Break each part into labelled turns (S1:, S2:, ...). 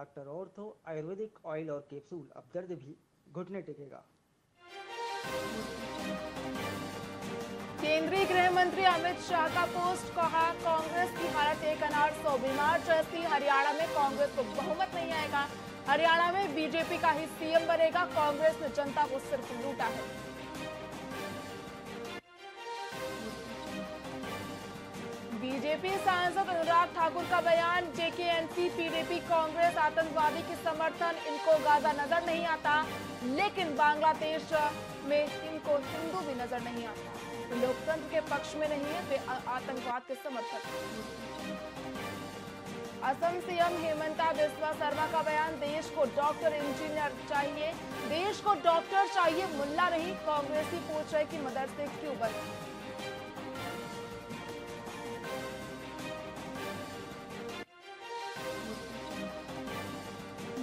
S1: Doctor ortho Ayurvedic oil और capsule, अब दर्द भी घुटने टेकेगा।
S2: केंद्रीय गृह मंत्री अमित शाह का पोस्ट, कहा कांग्रेस की हालत एक अनार सौ बीमार जैसी। हरियाणा में कांग्रेस को बहुमत नहीं आएगा। हरियाणा में बीजेपी का ही सीएम बनेगा। कांग्रेस ने जनता को सिर्फ लूटा है। बीजेपी सांसद अनुराग ठाकुर का बयान, जेकेएनसी पीडीपी कांग्रेस आतंकवादी के समर्थन इनको गाजा नजर नहीं आता, लेकिन बांग्लादेश में इनको हिंदू भी नजर नहीं आता। लोकतंत्र के पक्ष में नहीं है, वे आतंकवाद के समर्थक। असम सीएम हेमंता बिस्वा शर्मा का बयान, देश को डॉक्टर इंजीनियर चाहिए, देश को डॉक्टर चाहिए, मुल्ला नहीं। कांग्रेसी पूछ रहे कि मदरसे क्यों बंद।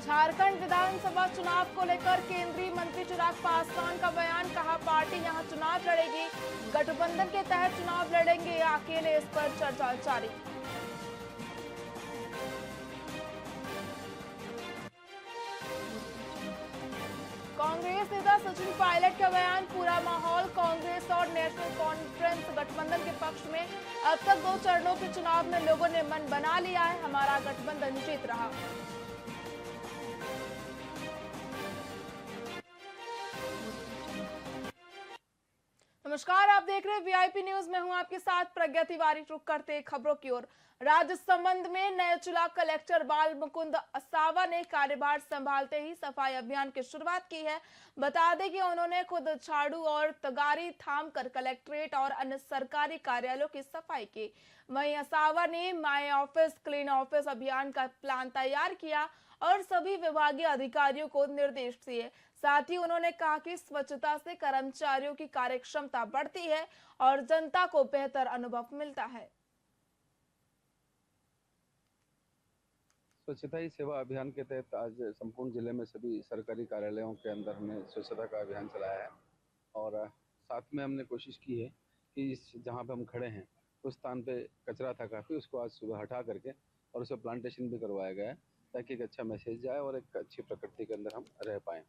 S2: झारखंड विधानसभा चुनाव को लेकर केंद्रीय मंत्री चिराग पासवान का बयान, कहा पार्टी यहां चुनाव लड़ेगी, गठबंधन के तहत चुनाव लड़ेंगे या अकेले, इस पर चर्चा जारी। कांग्रेस नेता सचिन पायलट का बयान, पूरा माहौल कांग्रेस और नेशनल कॉन्फ्रेंस गठबंधन के पक्ष में। अब तक 2 चरणों के चुनाव में लोगों ने मन बना लिया है, हमारा गठबंधन जीत रहा। नमस्कार, आप देख रहे हैं वीआईपी न्यूज। मैं हूं आपके साथ प्रज्ञा तिवारी। रुक करते खबरों की ओर। राजसमंद में नए जिला कलेक्टर बाल मुकुंद असावा ने कार्यभार संभालते ही सफाई अभियान की शुरुआत की है। बता दें कि उन्होंने खुद झाड़ू और तगारी थामकर कलेक्ट्रेट और अन्य सरकारी कार्यालयों की सफाई की। वहीं असावा ने माई ऑफिस क्लीन ऑफिस अभियान का प्लान तैयार किया और सभी विभागीय अधिकारियों को निर्देश दिए। साथ ही उन्होंने कहा कि स्वच्छता से कर्मचारियों की कार्यक्षमता बढ़ती है और जनता को बेहतर अनुभव मिलता है।
S3: स्वच्छता ही सेवा अभियान के तहत आज संपूर्ण जिले में सभी सरकारी कार्यालयों के अंदर हमने स्वच्छता का अभियान चलाया है और साथ में हमने कोशिश की है कि जहाँ पे हम खड़े हैं उस स्थान पे कचरा था काफ़ी, उसको आज सुबह हटा करके और उसे प्लांटेशन भी करवाया गया है ताकि एक अच्छा मैसेज जाए और एक अच्छी प्रकृति के अंदर हम रह पाएँ।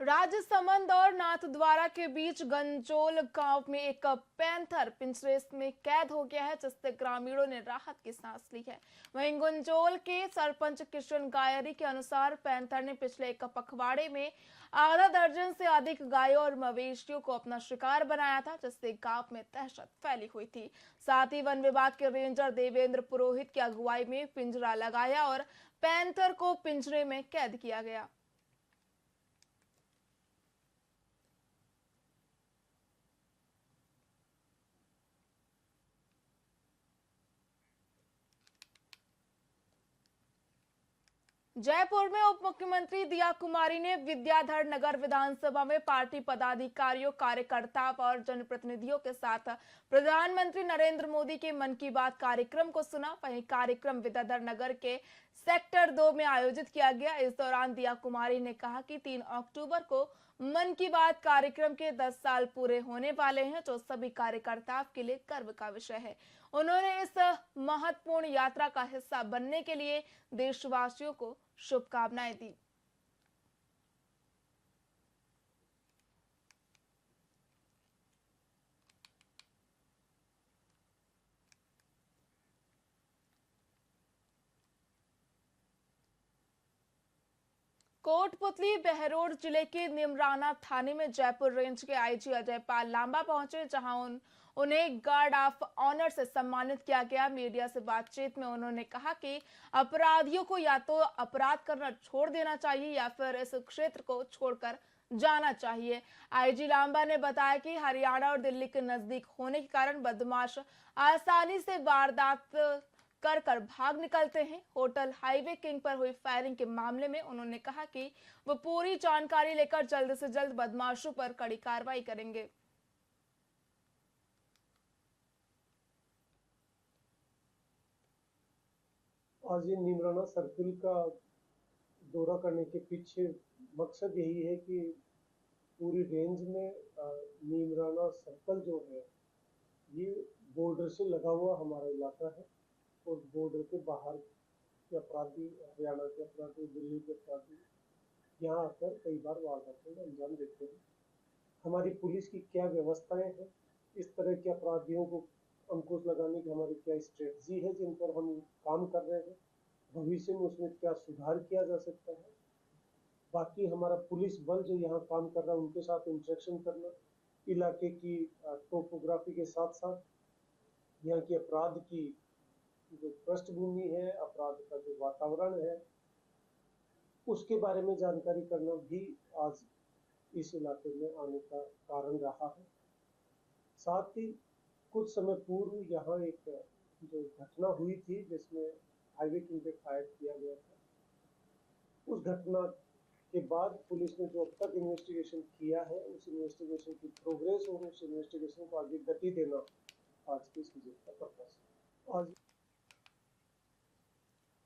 S2: राजसमंद और नाथद्वारा के बीच गंजोल गांव में एक पैंथर पिंजरे में कैद हो गया है, जिससे ग्रामीणों ने राहत की सांस ली है। वहीं गंजोल के सरपंच किशन गायरी के अनुसार पैंथर ने पिछले एक पखवाड़े में आधा दर्जन से अधिक गायों और मवेशियों को अपना शिकार बनाया था, जिससे गांव में दहशत फैली हुई थी। साथ ही वन विभाग के रेंजर देवेंद्र पुरोहित की अगुवाई में पिंजरा लगाया और पैंथर को पिंजरे में कैद किया गया। जयपुर में उप मुख्यमंत्री दिया कुमारी ने विद्याधर नगर विधानसभा में पार्टी पदाधिकारियों, कार्यकर्ताओं और जनप्रतिनिधियों के साथ प्रधानमंत्री नरेंद्र मोदी के मन की बात कार्यक्रम को सुना। वहीं कार्यक्रम विद्याधर नगर के सेक्टर 2 में आयोजित किया गया। इस दौरान दिया कुमारी ने कहा कि 3 अक्टूबर को मन की बात कार्यक्रम के 10 साल पूरे होने वाले हैं, जो सभी कार्यकर्ताओं के लिए गर्व का विषय है। उन्होंने इस महत्वपूर्ण यात्रा का हिस्सा बनने के लिए देशवासियों को शुभकामनाएं दी। कोटपुतली बहरोड जिले के निमराना थाने में जयपुर रेंज के आईजी अजय पाल लांबा पहुंचे, जहां उन्हें गार्ड ऑफ ऑनर से सम्मानित किया गया। मीडिया से बातचीत में उन्होंने कहा कि अपराधियों को या तो अपराध करना छोड़ देना चाहिए या फिर इस क्षेत्र को छोड़कर जाना चाहिए। आईजी लांबा ने बताया कि हरियाणा और दिल्ली के नजदीक होने के कारण बदमाश आसानी से वारदात कर भाग निकलते हैं। होटल हाईवे किंग पर हुई फायरिंग के मामले में उन्होंने कहा कि वो पूरी जानकारी लेकर जल्द से जल्द बदमाशों पर कड़ी कार्रवाई करेंगे।
S4: आज ये नीमराना सर्किल का दौरा करने के पीछे मकसद यही है कि पूरी रेंज में नीमराना सर्कल जो है ये बॉर्डर से लगा हुआ हमारा इलाका है और बॉर्डर के बाहर के अपराधी, हरियाणा के अपराधी, दिल्ली के अपराधी यहाँ आकर कई बार वारदातों को अंजाम देते हैं। हमारी पुलिस की क्या व्यवस्थाएं हैं, इस तरह के अपराधियों को अंकुश लगाने की हमारी क्या स्ट्रेटजी है जिन पर हम काम कर रहे हैं, भविष्य में उसमें क्या सुधार किया जा सकता है। बाकी हमारा पुलिस बल जो यहाँ काम कर रहा है उनके साथ इंटरेक्शन करना, इलाके की टोपोग्राफी के साथ साथ यहाँ की अपराध की जो पृष्ठभूमि है, अपराध का जो वातावरण है, उसके बारे में जानकारी करना भी आज इस इलाके में आने का कारण रहा है। साथ ही कुछ समय पूर्व यहाँ एक जो घटना हुई थी जिसमें हाईवे किंग पे फायर किया गया था, उस घटना के बाद पुलिस ने जो अब तक इन्वेस्टिगेशन किया है, उस इन्वेस्टिगेशन की प्रोग्रेस और उस इन्वेस्टिगेशन को आगे गति देना आज की इस विजिट का पर्पस है। आज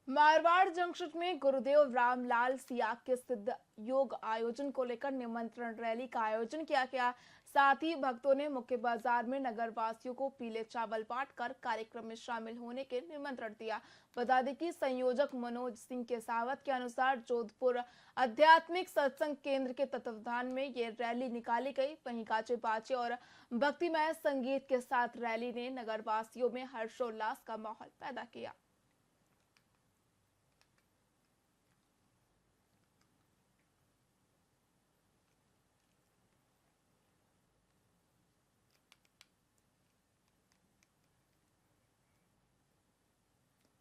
S2: मारवाड़ जंक्शन में गुरुदेव रामलाल सियाग के सिद्ध योग आयोजन को लेकर निमंत्रण रैली का आयोजन किया गया। साथ ही भक्तों ने मुख्य बाजार में नगर वासियों को पीले चावल बांटकर कार्यक्रम में शामिल होने के निमंत्रण दिया। बता दें कि संयोजक मनोज सिंह के सावत के अनुसार जोधपुर आध्यात्मिक सत्संग केंद्र के तत्वावधान में ये रैली निकाली गई। वहीं गाजे बाजे और भक्तिमय संगीत के साथ रैली ने नगर वासियों में हर्षोल्लास का माहौल पैदा किया।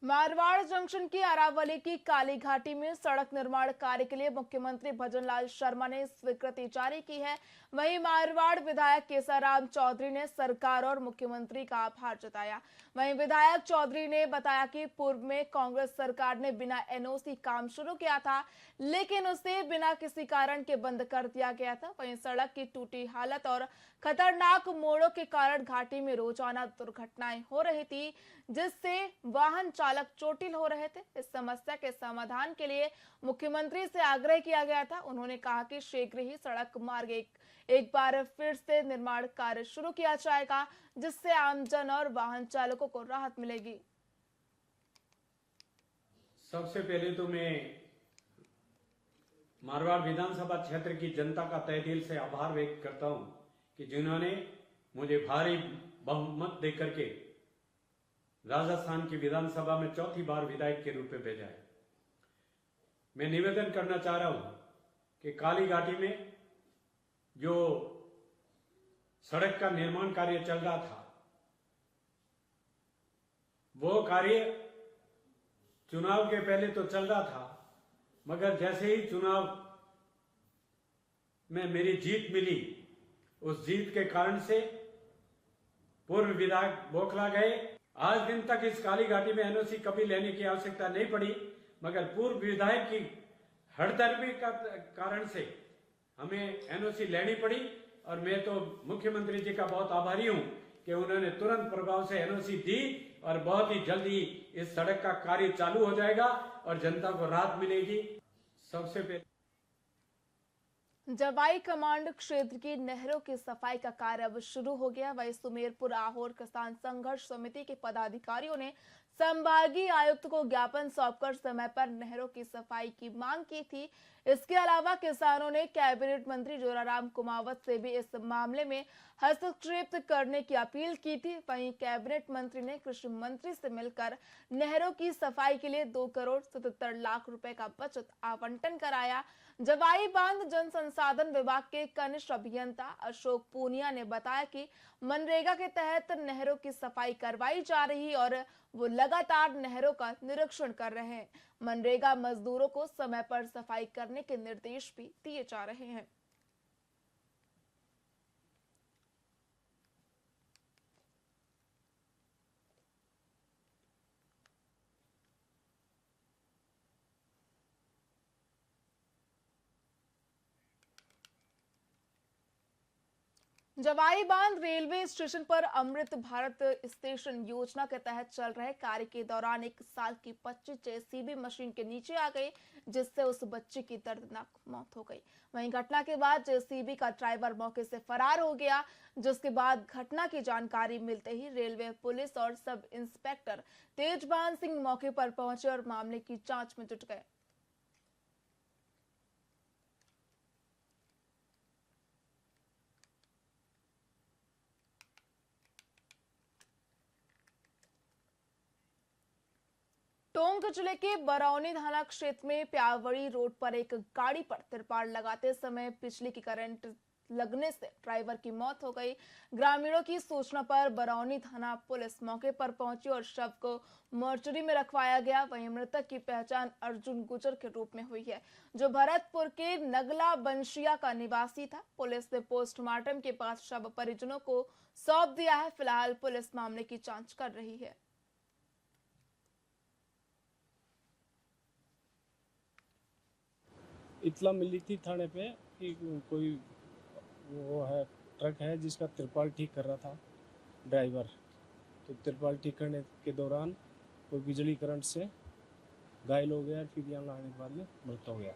S2: मारवाड़ जंक्शन की अरावली की काली घाटी में सड़क निर्माण कार्य के लिए मुख्यमंत्री भजनलाल शर्मा ने स्वीकृति जारी की है। वहीं मारवाड़ विधायक केसाराम चौधरी ने सरकार और मुख्यमंत्री का आभार जताया। वहीं विधायक चौधरी ने बताया कि पूर्व में कांग्रेस सरकार ने बिना एनओसी काम शुरू किया था, लेकिन उसे बिना किसी कारण के बंद कर दिया गया था। वहीं सड़क की टूटी हालत और खतरनाक मोड़ों के कारण घाटी में रोजाना दुर्घटनाएं हो रही थी, जिससे वाहन चालक चोटिल हो रहे थे। इस समस्या के समाधान के लिए मुख्यमंत्री से आग्रह किया गया था। उन्होंने कहा कि शीघ्र ही सड़क मार्ग एक बार फिर से निर्माण कार्य शुरू किया जाएगा, जिससे आमजन और वाहन चालकों को राहत मिलेगी।
S5: सबसे पहले तो मैं मारवाड़ विधानसभा क्षेत्र की जनता का तहे दिल से आभार व्यक्त करता हूं कि जिन्होंने मुझे भारी बहुमत देकर के राजस्थान की विधानसभा में चौथी बार विधायक के रूप में भेजा है। मैं निवेदन करना चाह रहा हूं कि काली घाटी में जो सड़क का निर्माण कार्य चल रहा था, वो कार्य चुनाव के पहले तो चल रहा था, मगर जैसे ही चुनाव में मेरी जीत मिली, उस जीत के कारण से पूर्व विधायक बौखला गए। आज दिन तक इस काली घाटी में एनओसी कभी लेने की आवश्यकता नहीं पड़ी, मगर पूर्व विधायक की हड़दर्मी का कारण से हमें एनओसी लेनी पड़ी। और मैं तो मुख्यमंत्री जी का बहुत आभारी हूं कि उन्होंने तुरंत प्रभाव से एनओसी दी और बहुत ही जल्दी इस सड़क का कार्य चालू हो जाएगा और जनता को राहत मिलेगी। सबसे पहले
S2: जवाई कमांड क्षेत्र की नहरों की सफाई का कार्य अब शुरू हो गया। वही सुमेरपुर आहोर किसान संघर्ष समिति के पदाधिकारियों ने संभागीय आयुक्त को ज्ञापन सौंपकर समय पर नहरों की सफाई की मांग की थी। इसके अलावा किसानों ने कैबिनेट मंत्री जोराराम कुमावत से भी इस मामले में हस्तक्षेप करने की अपील की थी। वहीं कैबिनेट मंत्री ने कृषि मंत्री से मिलकर नहरों की सफाई के लिए 2 करोड़ 77 लाख रुपए का बचत आवंटन कराया। जवाई बांध जन संसाधन विभाग के कनिष्ठ अभियंता अशोक पूनिया ने बताया कि मनरेगा के तहत नहरों की सफाई करवाई जा रही है और वो लगातार नहरों का निरीक्षण कर रहे हैं। मनरेगा मजदूरों को समय पर सफाई करने के निर्देश भी दिए जा रहे हैं। जवाई बांध रेलवे स्टेशन पर अमृत भारत स्टेशन योजना के तहत चल रहे कार्य के दौरान 1 साल की 25 जेसीबी मशीन के नीचे आ गई, जिससे उस बच्चे की दर्दनाक मौत हो गई। वहीं घटना के बाद जेसीबी का ड्राइवर मौके से फरार हो गया, जिसके बाद घटना की जानकारी मिलते ही रेलवे पुलिस और सब इंस्पेक्टर तेजभान सिंह मौके पर पहुंचे और मामले की जांच में जुट गए। टोंक जिले के बरौनी थाना क्षेत्र में प्यावड़ी रोड पर एक गाड़ी पर तिरपाल लगाते समय बिजली की करंट लगने से ड्राइवर की मौत हो गई। ग्रामीणों की सूचना पर बरौनी थाना पुलिस मौके पर पहुंची और शव को मोर्चरी में रखवाया गया। वहीं मृतक की पहचान अर्जुन गुजर के रूप में हुई है, जो भरतपुर के नगला बंशिया का निवासी था। पुलिस ने पोस्टमार्टम के बाद शव परिजनों को सौंप दिया है। फिलहाल पुलिस मामले की जांच कर रही है।
S6: इतला मिली थी थाने पे कि कोई वो है ट्रक है जिसका तिरपाल ठीक कर रहा था ड्राइवर, तो तिरपाल ठीक करने के दौरान कोई बिजली करंट से घायल हो गया और फिर यहाँ लाने के बाद में मृत हो गया,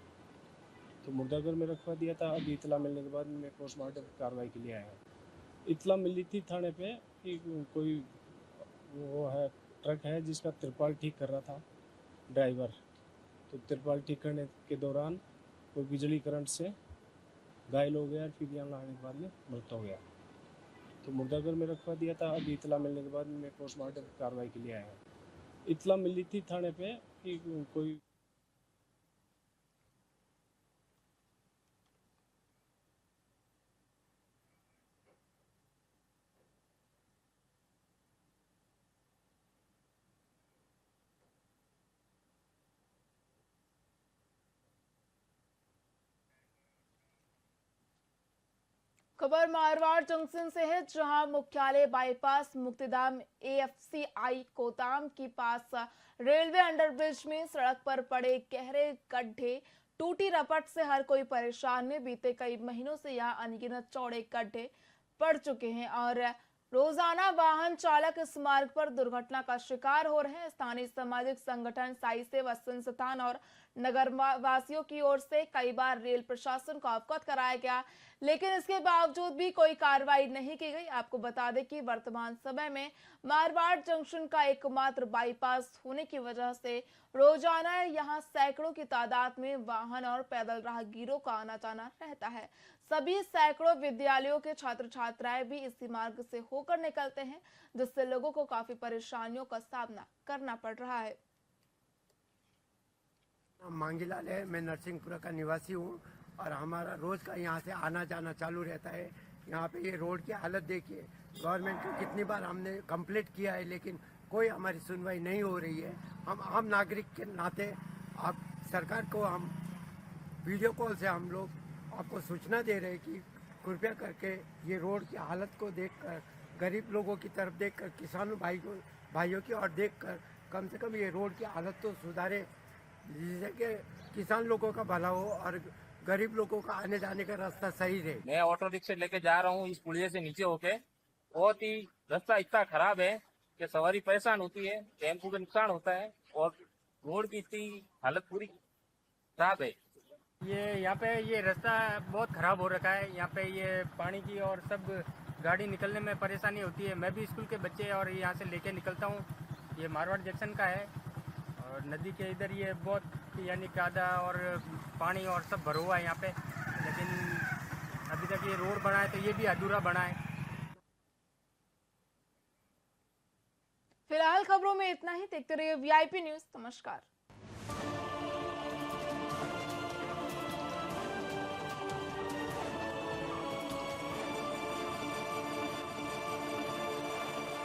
S6: तो मुर्दाघर में रखवा दिया था। अभी इतला मिलने के बाद मैं पोस्टमार्टम कार्रवाई के लिए आया हूँ। इतला मिली थी थाने पे कि कोई वो है ट्रक है जिसका तिरपाल ठीक कर रहा था ड्राइवर, तो तिरपाल ठीक करने के दौरान कोई बिजली करंट से घायल हो गया और फिर यहाँ लाने के बाद में मृत हो गया, तो मुर्दाघर में रखवा दिया था। अभी इतला मिलने के बाद मैं पोस्टमार्टम कार्रवाई के लिए आया हूँ। इतला मिली थी थाने पे कि कोई
S2: खबर मारवाड़ जंक्शन से है, जहां मुख्यालय बाईपास मुक्तिधाम AFCI कोताम के पास रेलवे अंडरब्रिज में सड़क पर पड़े गहरे गड्ढे टूटी रपट से हर कोई परेशान है। बीते कई महीनों से यहां अनगिनत चौड़े गड्ढे पड़ चुके हैं और रोजाना वाहन चालक इस मार्ग पर दुर्घटना का शिकार हो रहे हैं। स्थानीय सामाजिक संगठन, साई सेवा संस्थान और नगर वासियों की ओर से कई बार रेल प्रशासन को अवगत कराया गया, लेकिन इसके बावजूद भी कोई कार्रवाई नहीं की गई। आपको बता दें कि वर्तमान समय में मारवाड़ जंक्शन का एकमात्र बाईपास होने की वजह से रोजाना यहां सैकड़ों की तादाद में वाहन और पैदल राहगीरों का आना जाना रहता है। सभी सैकड़ों विद्यालयों के छात्र छात्राएं भी इसी मार्ग से होकर निकलते हैं, जिससे लोगों को काफी परेशानियों का सामना करना पड़ रहा है।
S7: मांगीलाल है, मैं नरसिंहपुरा का निवासी हूँ और हमारा रोज का यहाँ से आना जाना चालू रहता है। यहाँ पे ये रोड की हालत देखिए, गवर्नमेंट को कितनी बार हमने कंप्लीट किया है लेकिन कोई हमारी सुनवाई नहीं हो रही है। हम आम नागरिक के नाते आप सरकार को हम वीडियो कॉल से हम लोग आपको सूचना दे रहे हैं कि कृपया करके ये रोड की हालत को देखकर, गरीब लोगों की तरफ देखकर, किसानों भाइयों की ओर देखकर कम से कम ये रोड की हालत तो सुधारे, जिससे कि किसान लोगों का भला हो और गरीब लोगों का आने जाने का रास्ता सही रहे।
S8: मैं ऑटो रिक्शा लेके जा रहा हूँ इस पुलिया से नीचे होके, बहुत ही रास्ता इतना खराब है कि सवारी परेशान होती है, टेम्पो का नुकसान होता है और रोड की इतनी हालत पूरी खराब है।
S9: ये यहाँ पे ये रास्ता बहुत खराब हो रखा है। यहाँ पे ये पानी की और सब गाड़ी निकलने में परेशानी होती है। मैं भी स्कूल के बच्चे और यहाँ से लेके निकलता हूँ। ये मारवाड़ जंक्शन का है और नदी के इधर ये बहुत यानी कादा और पानी और सब भरा हुआ है यहाँ पे, लेकिन अभी तक ये रोड बना है तो ये भी अधूरा बना है।
S2: फिलहाल खबरों में इतना ही। देखते रहिए VIP न्यूज। नमस्कार।